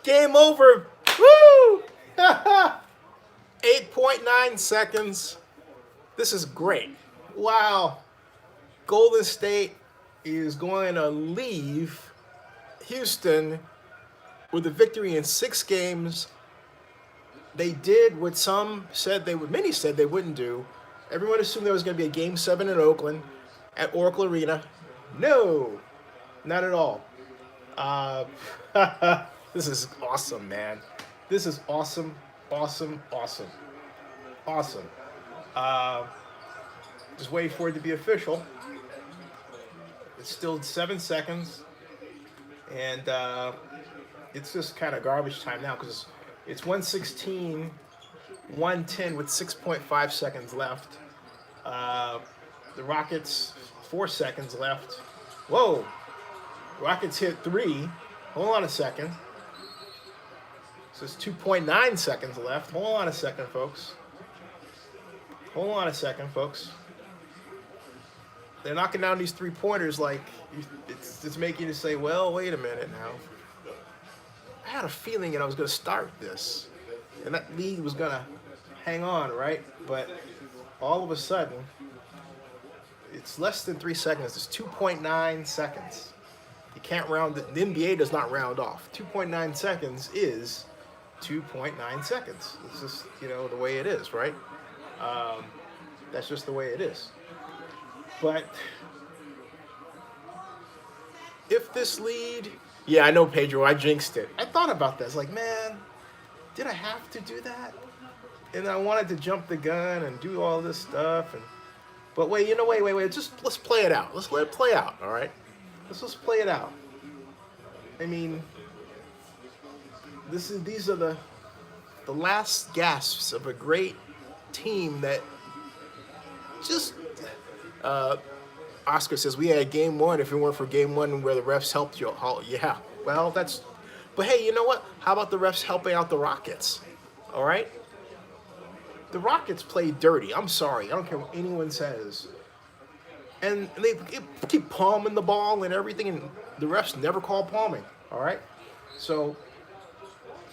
Game over. Woo! 8.9 seconds. This is great. Wow. Golden State is going to leave Houston with a victory in 6 games. They did what some said they would, many said they wouldn't do. Everyone assumed there was going to be a Game 7 in Oakland at Oracle Arena. No, not at all. This is awesome, man. This is awesome, awesome, awesome, awesome. Just waiting for it to be official. It's still 7 seconds, and it's just kind of garbage time now because it's 1:16, 1:10 with 6.5 seconds left. The Rockets, 4 seconds left. Whoa! Rockets hit 3. Hold on a second. So it's 2.9 seconds left. Hold on a second, folks. Hold on a second, folks. They're knocking down these 3-pointers like it's making you say, well, wait a minute now. I had a feeling that I was going to start this, and that lead was going to hang on, right? But all of a sudden, it's less than 3 seconds. It's 2.9 seconds. You can't round it. The NBA does not round off. 2.9 seconds is 2.9 seconds. It's just, the way it is, right? That's just the way it is. But if this lead... Yeah, I know, Pedro. I jinxed it. I thought about that. I was like, man, did I have to do that? And I wanted to jump the gun and do all this stuff. But wait, wait. Let's play it out. Let's let it play out, all right? Let's just play it out. I mean, these are the last gasps of a great team that just... Oscar says, we had Game 1 if it weren't for Game 1 where the refs helped you. Yeah, well, that's... But hey, you know what? How about the refs helping out the Rockets? All right? The Rockets played dirty. I'm sorry. I don't care what anyone says. And they keep palming the ball and everything, and the refs never call palming. All right? So,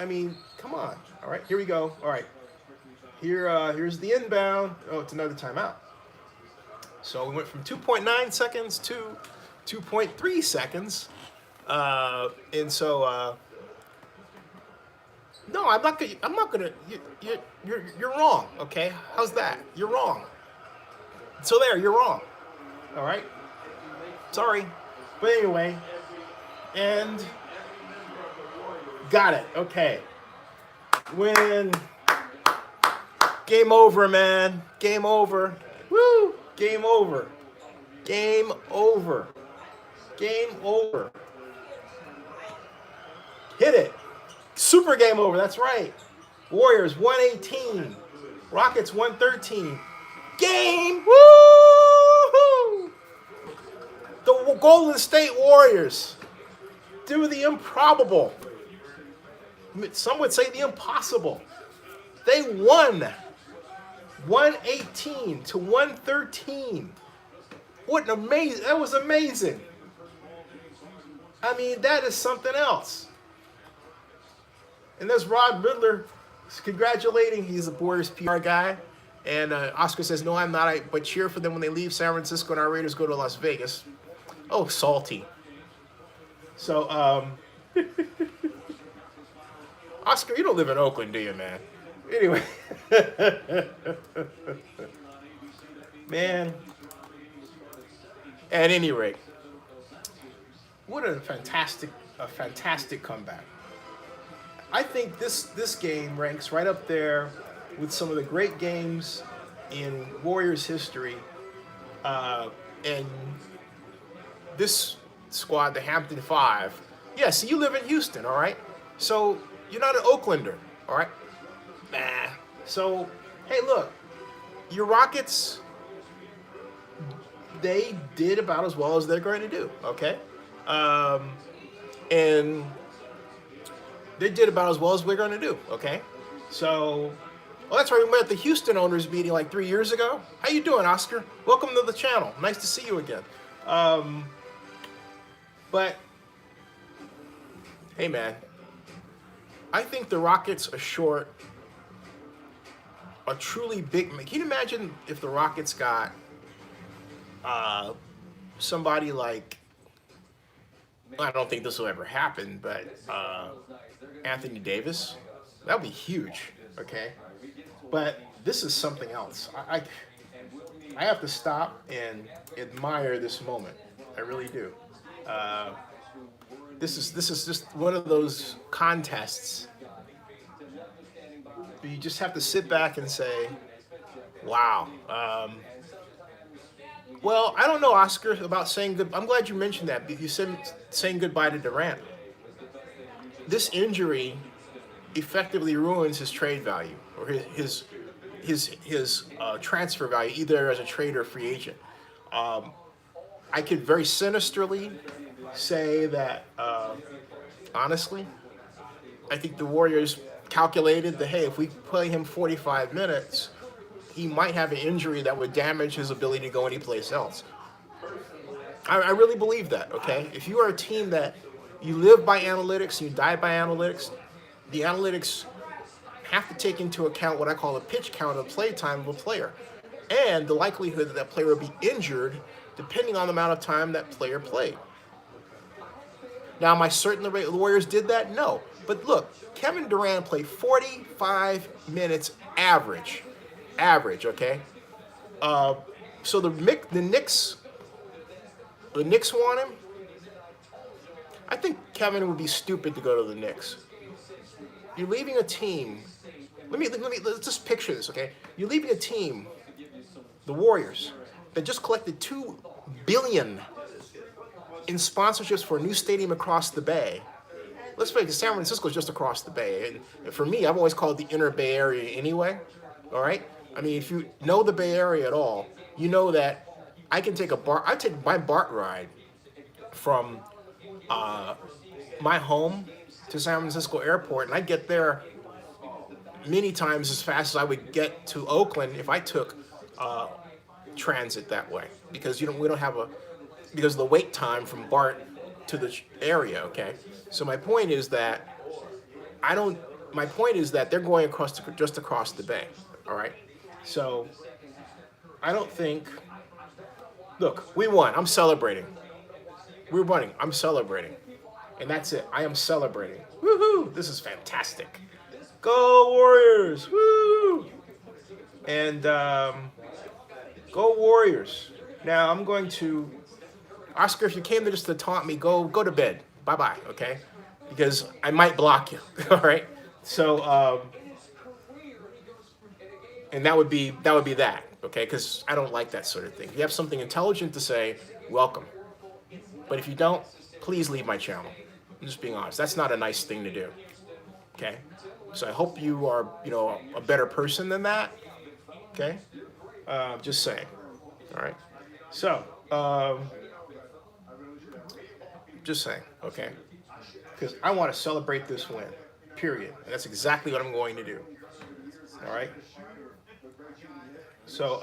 I mean, come on. All right? Here we go. All right. Here's the inbound. Oh, it's another timeout. So we went from 2.9 seconds to 2.3 seconds. And so, no, I'm not gonna, you're wrong, okay? How's that? You're wrong. So there, you're wrong. All right? Sorry. But anyway, and got it, okay. Win. Game over, man. Game over. Woo! Game over. Game over. Game over. Hit it. Super game over. That's right. Warriors 118. Rockets 113. Game. Woo! The Golden State Warriors do the improbable. Some would say the impossible. They won. 118 to 113. What an amazing, that was amazing. I mean, that is something else. And there's Rod Riddler congratulating. He's a Warriors PR guy. And Oscar says, no, I'm not, but cheer for them when they leave San Francisco and our Raiders go to Las Vegas. Oh, salty. So, Oscar, you don't live in Oakland, do you, man? Anyway, man, at any rate, what a fantastic comeback. I think this game ranks right up there with some of the great games in Warriors history. And this squad, the Hampton Five, yeah, see, you live in Houston, all right? So you're not an Oaklander, all right? Nah. So, hey, look, your Rockets, they did about as well as they're going to do, okay? And they did about as well as we're going to do, okay? So, well, that's right. We met at the Houston owners meeting like 3 years ago. How you doing, Oscar? Welcome to the channel. Nice to see you again. But, hey, man, I think the Rockets are short a truly big. Can you imagine if the Rockets got somebody like, I don't think this will ever happen, but Anthony Davis? That would be huge. Okay, but this is something else. I have to stop and admire this moment. I really do. Uh, this is just one of those contests. You just have to sit back and say, "Wow." Well, I don't know, Oscar, about saying good. I'm glad you mentioned that. You said saying goodbye to Durant. This injury effectively ruins his trade value or his transfer value, either as a trade or free agent. I could very sinisterly say that, honestly, I think the Warriors calculated that, hey, if we play him 45 minutes, he might have an injury that would damage his ability to go anyplace else. I really believe that, okay? If you are a team that you live by analytics, you die by analytics, the analytics have to take into account what I call a pitch count of play time of a player and the likelihood that that player will be injured depending on the amount of time that player played. Now, am I certain the Warriors did that? No. But look, Kevin Durant played 45 minutes average. Average, okay? So the Knicks want him. I think Kevin would be stupid to go to the Knicks. You're leaving a team. Let's just picture this, okay? You're leaving a team, the Warriors, that just collected $2 billion in sponsorships for a new stadium across the bay. Let's face it, San Francisco is just across the bay. And for me, I've always called it the inner Bay Area anyway. All right? I mean, if you know the Bay Area at all, you know that I take my BART ride from my home to San Francisco Airport, and I get there many times as fast as I would get to Oakland if I took transit that way, because we don't have because of the wait time from BART to the area. Okay, so my point is that they're going just across the bay. All right, so I don't think. Look, we won. I'm celebrating. We're winning. I'm celebrating. And that's it. I am celebrating. Woohoo! This is fantastic. Go Warriors! Woo! And go Warriors. Now I'm going to, Oscar, if you came there just to taunt me, go to bed. Bye-bye, okay? Because I might block you. All right? So and that would be that, okay? Because I don't like that sort of thing. If you have something intelligent to say, welcome. But if you don't, please leave my channel. I'm just being honest. That's not a nice thing to do. Okay? So I hope you are, a better person than that. Okay? Just saying. All right? So, just saying. Okay? Because I want to celebrate this win. Period. And that's exactly what I'm going to do. All right? So,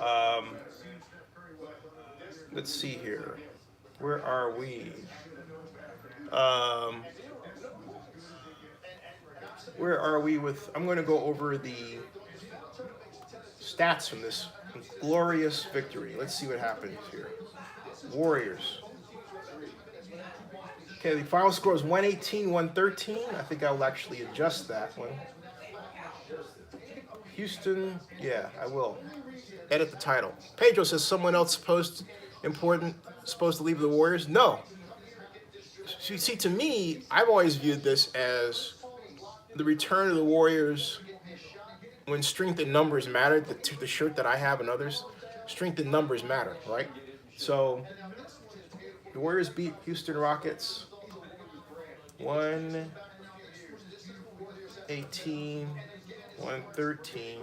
let's see here. Where are we? Where are we with? I'm going to go over the stats from this glorious victory. Let's see what happens here. Warriors. Okay, the final score is 118-113. I think I will actually adjust that one. Houston, yeah, I will. Edit the title. Pedro says someone else supposed to leave the Warriors. No. See, to me, I've always viewed this as the return of the Warriors when strength in numbers mattered. The shirt that I have and others, strength in numbers matter, right? So the Warriors beat Houston Rockets 118-113.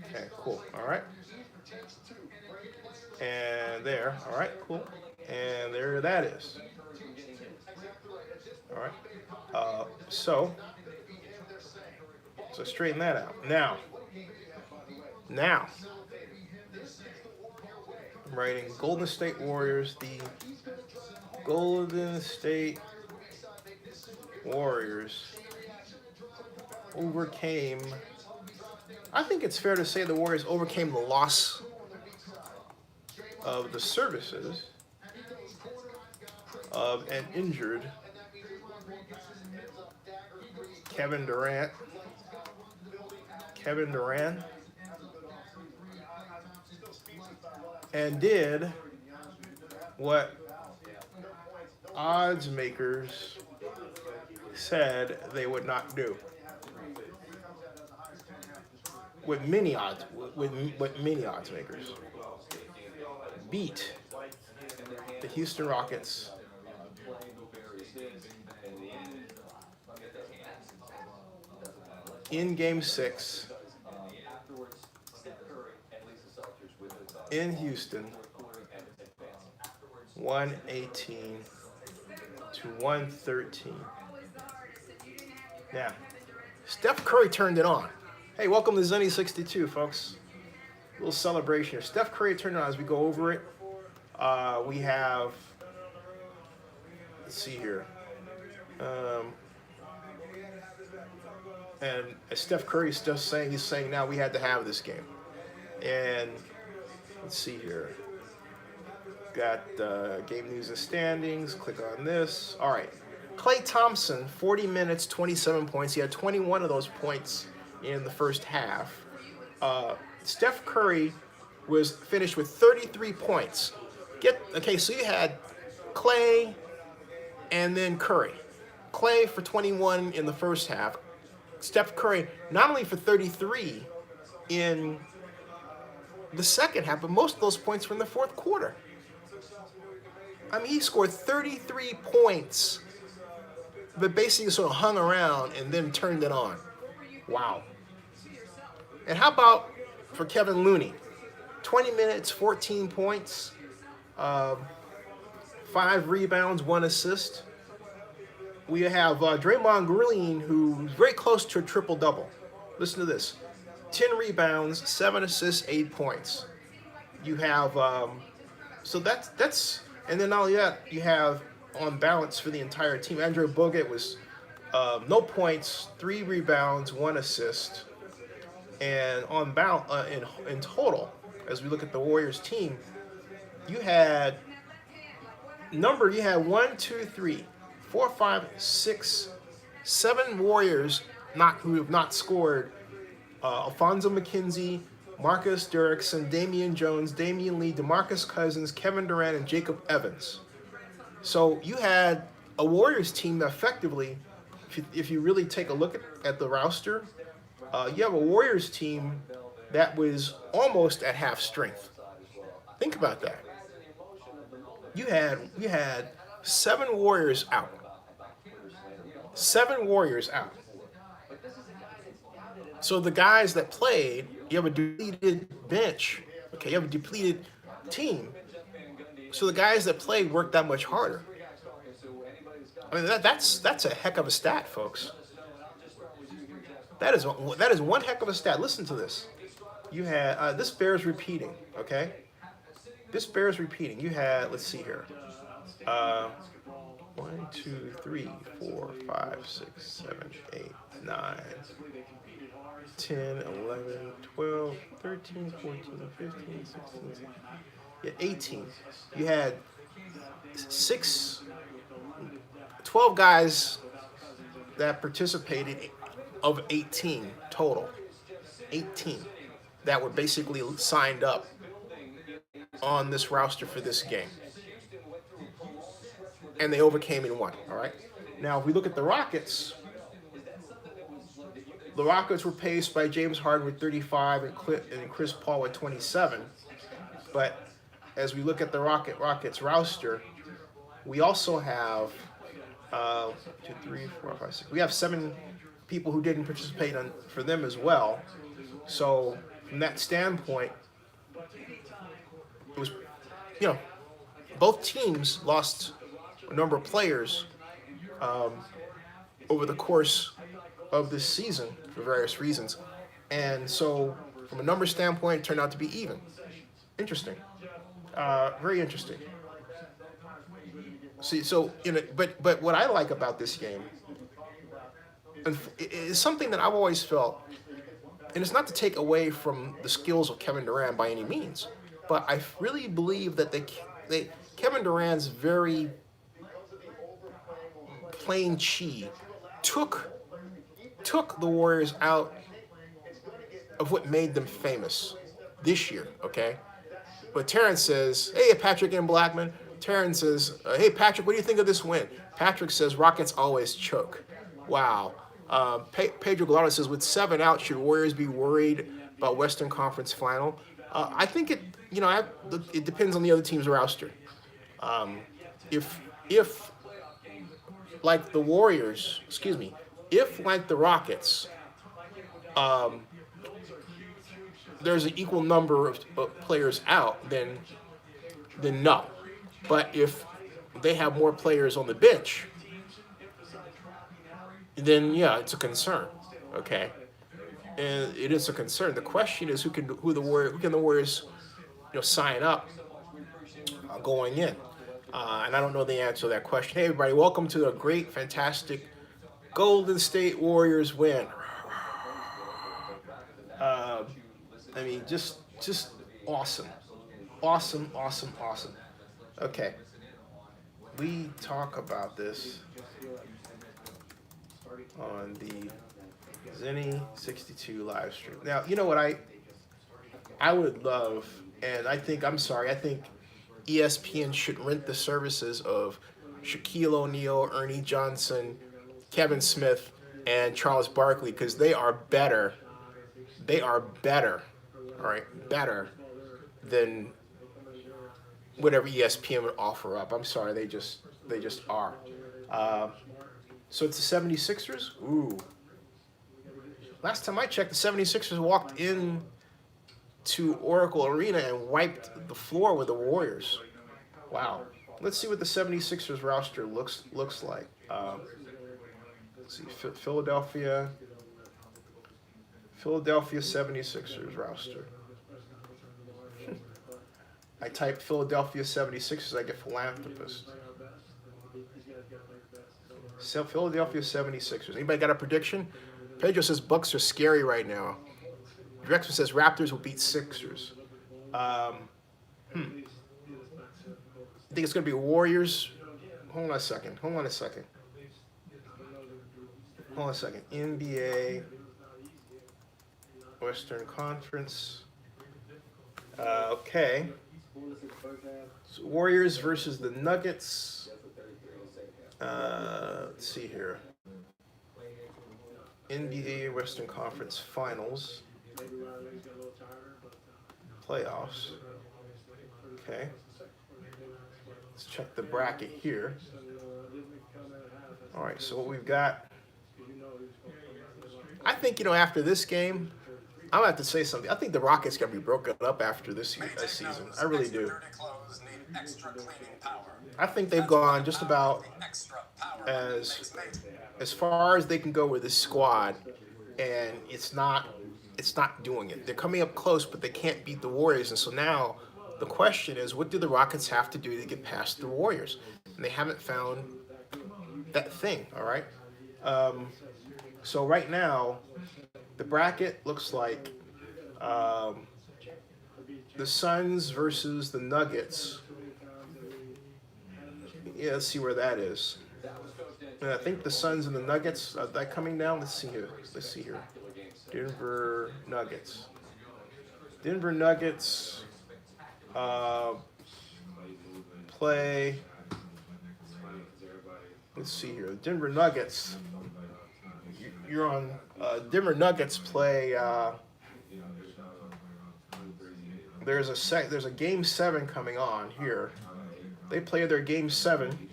Okay, cool. All right. And there. All right, cool. And there that is. All right. So straighten that out. Now, I'm writing Golden State Warriors. The Golden State Warriors overcame. I think it's fair to say the Warriors overcame the loss of the services of an injured Kevin Durant. And did what odds makers said they would not do. With many odds makers beat the Houston Rockets in Game 6 in Houston, 118 to 113. Now, Steph Curry turned it on. Hey, welcome to Zenny 62, folks. A little celebration here. Steph Curry turned it on as we go over it. We have, let's see here. And as Steph Curry is just saying, he's saying now we had to have this game. And let's see here. Got game news and standings. Click on this. All right. Klay Thompson, 40 minutes, 27 points. He had 21 of those points in the first half. Steph Curry was finished with 33 points. So you had Klay and then Curry. Klay for 21 in the first half. Steph Curry not only for 33 in the second half, but most of those points were in the fourth quarter. I mean, he scored 33 points, but basically sort of hung around and then turned it on. Wow. And how about for Kevin Looney? 20 minutes, 14 points, 5 rebounds, 1 assist. We have Draymond Green, who's very close to a triple-double. Listen to this. 10 rebounds, 7 assists, 8 points. You have, so that's, and then not only that, you have on balance for the entire team. Andrew Bogut was no points, 3 rebounds, 1 assist. And on balance, in total, as we look at the Warriors team, you had 1, 2, 3, 4, 5, 6, 7 Warriors who have not scored. Alfonso McKenzie, Marcus Derrickson, Damian Jones, Damian Lee, DeMarcus Cousins, Kevin Durant, and Jacob Evans. So you had a Warriors team that effectively, if you really take a look at the roster, you have a Warriors team that was almost at half strength. Think about that. You had 7 Warriors out. 7 Warriors out. So the guys that played, you have a depleted bench. Okay, you have a depleted team. So the guys that played worked that much harder. I mean, that's a heck of a stat, folks. That is one heck of a stat. Listen to this. You had this bears repeating. Okay, this bears repeating. You had, let's see here. 1, 2, 3, 4, 5, 6, 7, 8, 9, 10, 11, 12, 13, 14, 15, 16, 18. You had 12 guys that participated of 18 total. 18 that were basically signed up on this roster for this game. And they overcame and won, all right? Now, if we look at the Rockets were paced by James Harden with 35 and Chris Paul with 27. But as we look at the Rockets roster, we also have 2, 3, 4, 5, 6. We have 7 people who didn't participate for them as well. So from that standpoint, it was, both teams lost a number of players over the course of this season for various reasons. And so from a number standpoint, it turned out to be even. Interesting. Very interesting. See, so but what I like about this game, it's something that I've always felt, and it's not to take away from the skills of Kevin Durant by any means, but I really believe that Kevin Durant's very plain chi took the Warriors out of what made them famous this year, okay? But Terrence says, hey, Patrick and Blackman. Terrence says, hey, Patrick, what do you think of this win? Patrick says, Rockets always choke. Wow. Pedro Gallardo says, with 7 out, should Warriors be worried about Western Conference Final? I think it depends on the other team's roster. If like the Warriors, if like the Rockets, there's an equal number of players out, then no. But if they have more players on the bench, then yeah, it's a concern. Okay, and it is a concern. The question is who can the Warriors sign up going in, and I don't know the answer to that question. Hey everybody, welcome to a great, fantastic Golden State Warriors win. I mean, just awesome. Okay, we talk about this on the Zenny 62 live stream. Now, you know what I would love, and I think ESPN should rent the services of Shaquille O'Neal, Ernie Johnson, Kevin Smith, and Charles Barkley, because they are better. All right, better than whatever ESPN would offer up. I'm sorry, they just are. So it's the 76ers? Ooh. Last time I checked, the 76ers walked in to Oracle Arena and wiped the floor with the Warriors. Wow. Let's see what the 76ers roster looks like. Let's see, Philadelphia 76ers roster. I type Philadelphia 76ers, I get philanthropist. So Philadelphia 76ers. Anybody got a prediction? Pedro says Bucks are scary right now. Drexler says Raptors will beat Sixers. I think it's going to be Warriors. Hold on a second. NBA Western Conference. Okay. So Warriors versus the Nuggets. Let's see here. NBA Western Conference Finals. Playoffs. Okay. Let's check the bracket here. All right, so what we've got. I think, after this game, I'm going to have to say something. I think the Rockets going to be broken up after this season. I really do. I think they've gone just about as far as they can go with this squad, and it's not doing it. They're coming up close, but they can't beat the Warriors. And so now the question is, what do the Rockets have to do to get past the Warriors? And they haven't found that thing, all right? So right now, the bracket looks like the Suns versus the Nuggets. Yeah, let's see where that is. And I think the Suns and the Nuggets, are they coming down? Let's see here. Denver Nuggets. Play. Let's see here. Denver Nuggets. You're on. Denver Nuggets play. There's a game 7 coming on here. They play their game 7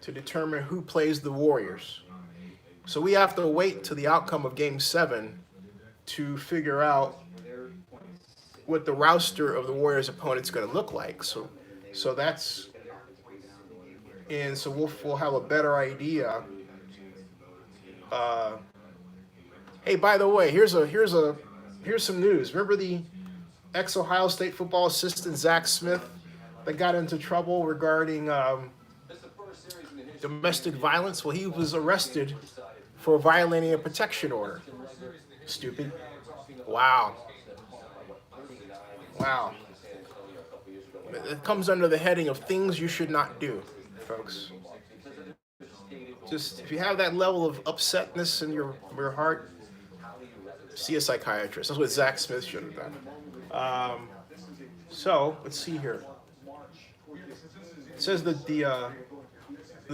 to determine who plays the Warriors. So we have to wait till the outcome of game 7 to figure out what the roster of the Warriors' opponent's going to look like. So that's, and so we'll have a better idea. Hey, by the way, here's some news. Remember the ex-Ohio State football assistant Zach Smith that got into trouble regarding domestic violence? Well, he was arrested for violating a protection order. Stupid. Wow. Wow. It comes under the heading of things you should not do, folks. Just if you have that level of upsetness in your heart, see a psychiatrist. That's what Zach Smith should have done. So let's see here. It says that the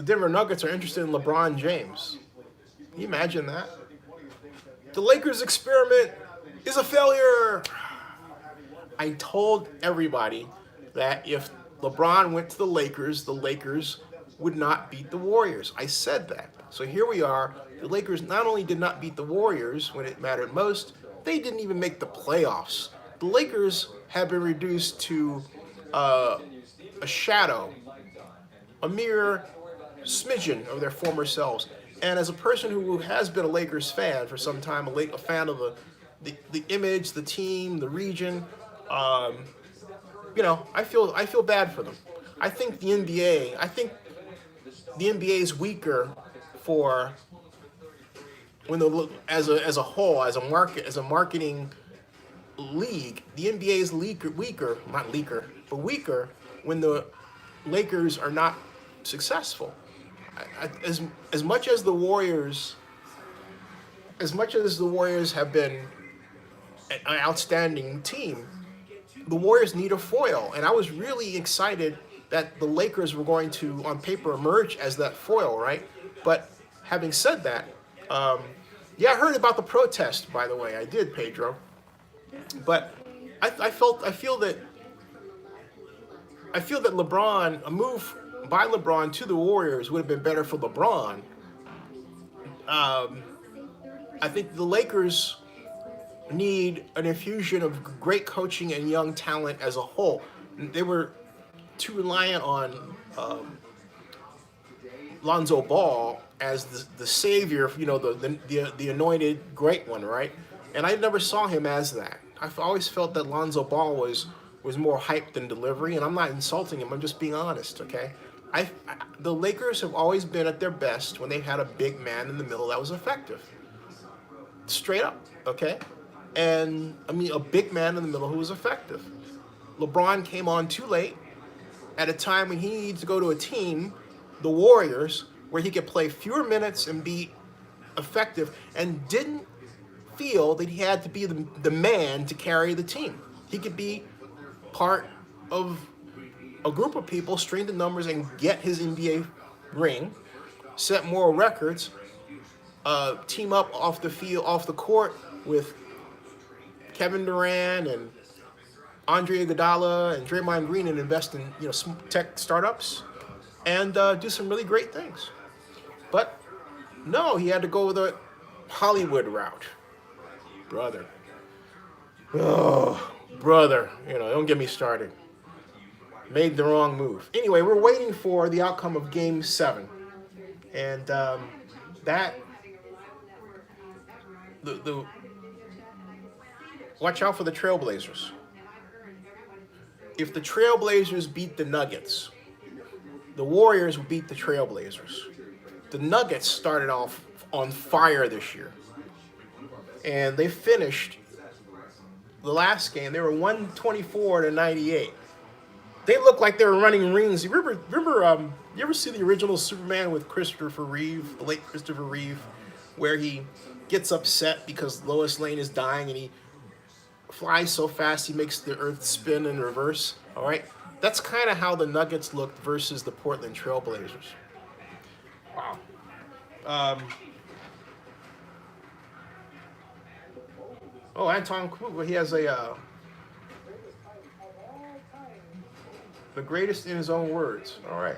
Denver Nuggets are interested in LeBron James. Can you imagine that? The Lakers experiment is a failure. I told everybody that if LeBron went to the Lakers would not beat the Warriors. I said that. So here we are. The Lakers not only did not beat the Warriors when it mattered most, they didn't even make the playoffs. The Lakers have been reduced to a shadow, a mere smidgen of their former selves. And as a person who has been a Lakers fan for some time, a fan of the image, the team, the region, I feel bad for them. I think the NBA is weaker for as a whole, as a marketing league. The NBA is weaker when the Lakers are not successful. As much as the Warriors have been an outstanding team, the Warriors need a foil, and I was really excited that the Lakers were going to, on paper, emerge as that foil, right? But having said that, I heard about the protest. By the way, I did, Pedro. But I feel that a move by LeBron to the Warriors would have been better for LeBron. I think the Lakers need an infusion of great coaching and young talent as a whole. They were too reliant on Lonzo Ball as the savior, the anointed great one, right? And I never saw him as that. I've always felt that Lonzo Ball was more hype than delivery, and I'm not insulting him. I'm just being honest, okay? The Lakers have always been at their best when they've had a big man in the middle that was effective. Straight up, okay? And, a big man in the middle who was effective. LeBron came on too late at a time when he needs to go to a team, the Warriors, where he could play fewer minutes and be effective, and didn't feel that he had to be the man to carry the team. He could be part of a group of people, string the numbers, and get his NBA ring, set more records, team up off the field, off the court with Kevin Durant and Andre Iguodala and Draymond Green, and invest in tech startups and do some really great things. But no, he had to go the Hollywood route. Brother. Oh, brother. Don't get me started. Made the wrong move. Anyway, we're waiting for the outcome of Game 7. And watch out for the Trailblazers. If the Trailblazers beat the Nuggets, the Warriors will beat the Trailblazers. The Nuggets started off on fire this year. And they finished the last game. They were 124-98. They looked like they were running rings. You ever see the original Superman with Christopher Reeve, the late Christopher Reeve, where he gets upset because Lois Lane is dying and he flies so fast he makes the earth spin in reverse? All right? That's kind of how the Nuggets looked versus the Portland Trailblazers. Wow. Anton Kruger, he has the greatest in his own words. All right.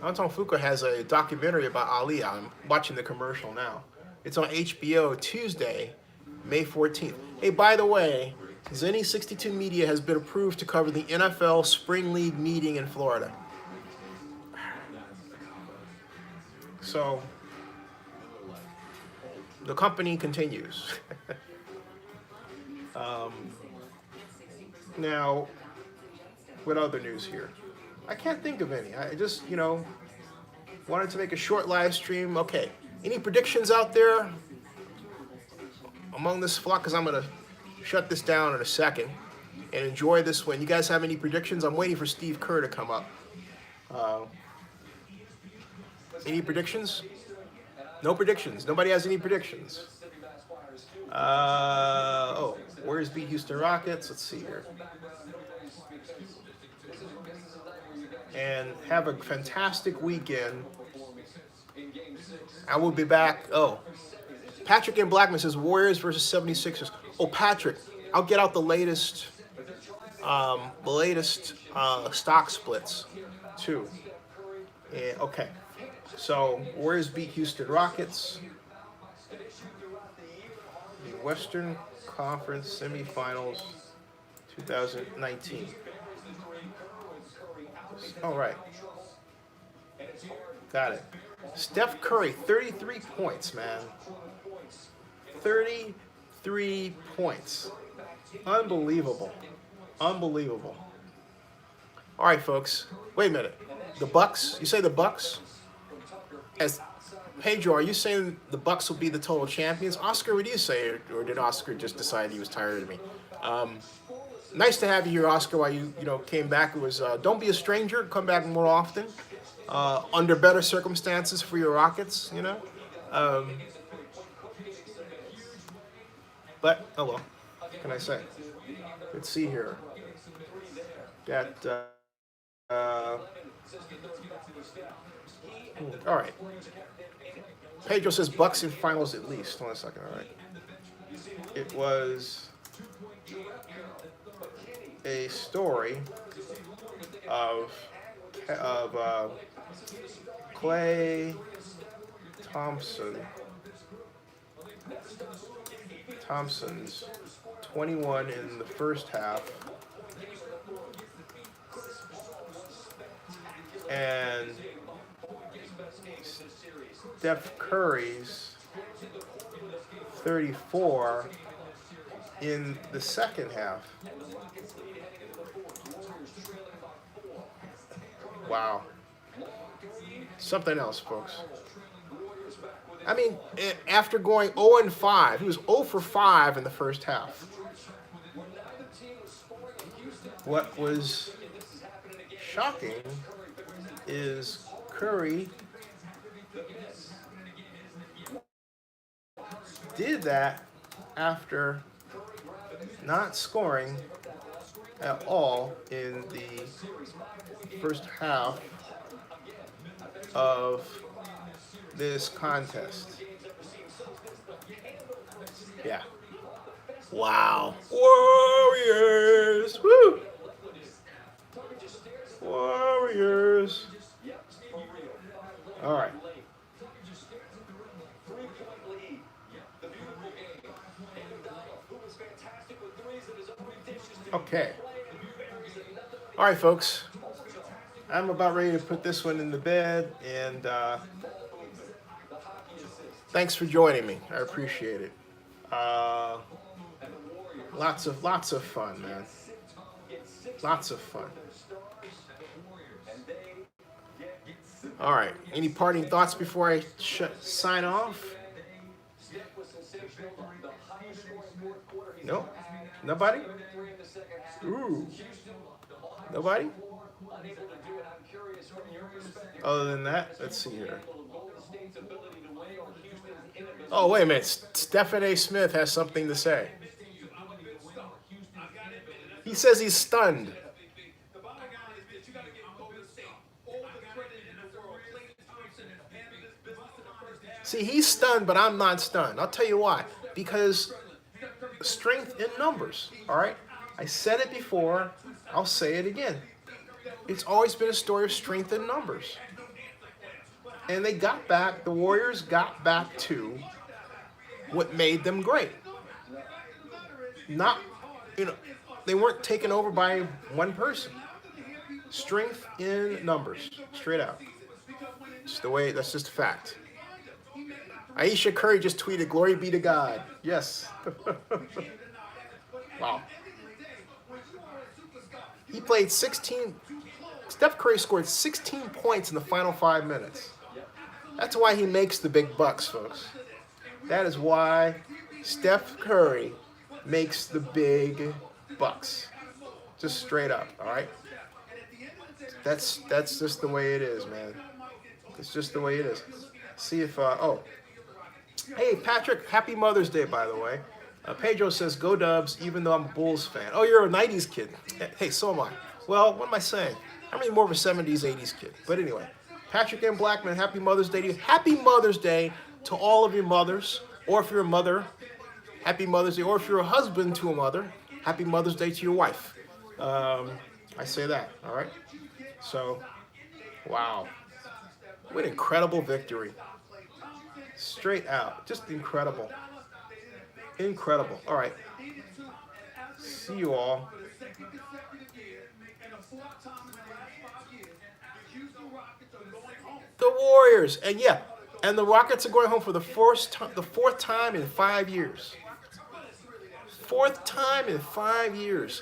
Anton Fuqua has a documentary about Ali. I'm watching the commercial now. It's on HBO Tuesday, May 14th. Hey, by the way, Zenny 62 Media has been approved to cover the NFL Spring League meeting in Florida. So, the company continues. Now, what other news here? I can't think of any. I just, Wanted to make a short live stream. Okay. Any predictions out there among this flock? Because I'm going to shut this down in a second and enjoy this win. You guys have any predictions? I'm waiting for Steve Kerr to come up. Any predictions? No predictions. Nobody has any predictions. Warriors beat Houston Rockets. Let's see here. And have a fantastic weekend. I will be back. Oh, Patrick and Blackman says Warriors versus 76ers. Oh, Patrick, I'll get out the latest stock splits too. And, okay, so Warriors beat Houston Rockets. The Western Conference Semifinals 2019. All right. Got it. Steph Curry, 33 points, man. 33 points. Unbelievable. Unbelievable. All right, folks. Wait a minute. The Bucks? You say the Bucks? As Pedro, are you saying the Bucks will be the total champions? Oscar, what do you say? Or did Oscar just decide he was tired of me? Nice to have you here, Oscar, while you came back. It was don't be a stranger. Come back more often. Under better circumstances for your Rockets, But, oh well. What can I say? Let's see here. Got, all right. Pedro says Bucks in finals at least. Hold on a second, all right. It was a story of Klay Thompson's 21 in the first half, and Steph Curry's 34 in the second half. Wow. Something else, folks. I mean, after going 0-5, he was 0 for 5 in the first half. What was shocking is Curry did that after not scoring at all in the first half of this contest. Yeah. Wow. Warriors. Woo. Warriors. All right. Okay. All right, folks. I'm about ready to put this one in the bed, and thanks for joining me. I appreciate it. Lots of fun, man. Lots of fun. All right. Any parting thoughts before I sign off? No? Nobody? Ooh. Nobody? Other than that, let's see here. Oh, wait a minute. Stephen A. Smith has something to say. He says he's stunned. See, he's stunned, but I'm not stunned. I'll tell you why. Because strength in numbers, all right? I said it before. I'll say it again. It's always been a story of strength in numbers. And they got back, the Warriors got back to what made them great. Not, they weren't taken over by one person. Strength in numbers, straight out. It's the way, that's just a fact. Aisha Curry just tweeted, "Glory be to God." Yes. Wow. He played 16. Steph Curry scored 16 points in the final 5 minutes. That's why he makes the big bucks, folks. That is why Steph Curry makes the big bucks. Just straight up, all right? That's just the way it is, man. It's just the way it is. See if, hey, Patrick, happy Mother's Day, by the way. Pedro says, go Dubs, even though I'm a Bulls fan. Oh, you're a 90s kid. Hey, so am I. Well, what am I saying? I'm really more of a 70s, 80s kid. But anyway, Patrick M. Blackman, happy Mother's Day to you. Happy Mother's Day to all of your mothers, or if you're a mother, happy Mother's Day. Or if you're a husband to a mother, happy Mother's Day to your wife. I say that, all right? So, wow. What an incredible victory. Straight out. Just incredible. Incredible. All right. See you all. The Warriors. And yeah, and the Rockets are going home for the fourth time in 5 years. Fourth time in 5 years.